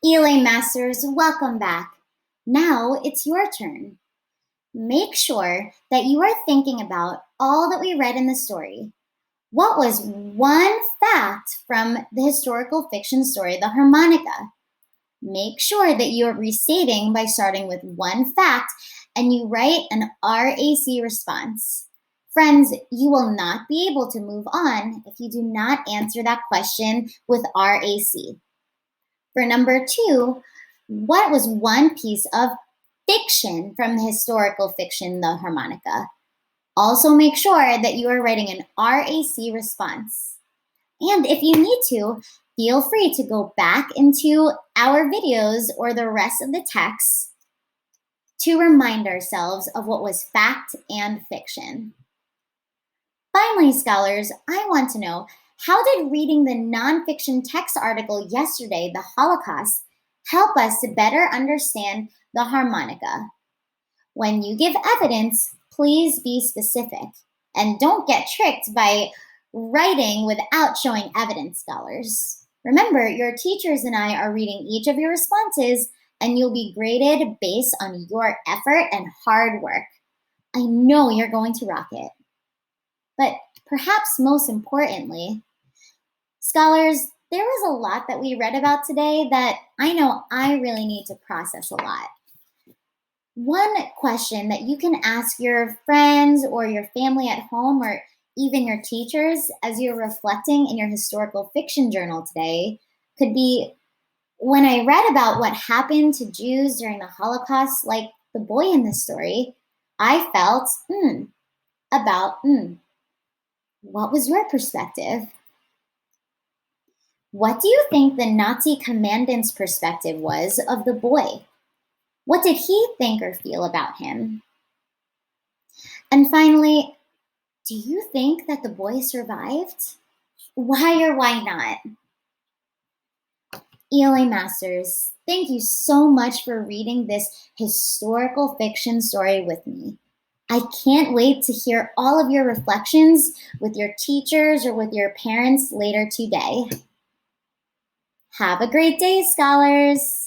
ELA Masters, welcome back. Now it's your turn. Make sure that you are thinking about all that we read in the story. What was one fact from the historical fiction story, The Harmonica? Make sure that you are restating by starting with one fact and you write an RAC response. Friends, you will not be able to move on if you do not answer that question with RAC. For number 2, what was one piece of fiction from the historical fiction, The Harmonica? Also make sure that you are writing an RAC response. And if you need to, feel free to go back into our videos or the rest of the text to remind ourselves of what was fact and fiction. Finally, scholars, I want to know, how did reading the nonfiction text article yesterday, The Holocaust, help us to better understand the harmonica? When you give evidence, please be specific. And don't get tricked by writing without showing evidence, scholars. Remember, your teachers and I are reading each of your responses, and you'll be graded based on your effort and hard work. I know you're going to rock it. But perhaps most importantly, scholars, there was a lot that we read about today that I know I really need to process a lot. One question that you can ask your friends or your family at home or even your teachers as you're reflecting in your historical fiction journal today could be, when I read about what happened to Jews during the Holocaust, like the boy in this story, I felt, what was your perspective? What do you think the Nazi commandant's perspective was of the boy? What did he think or feel about him? And finally, do you think that the boy survived? Why or why not? ELA Masters, thank you so much for reading this historical fiction story with me. I can't wait to hear all of your reflections with your teachers or with your parents later today. Have a great day, scholars!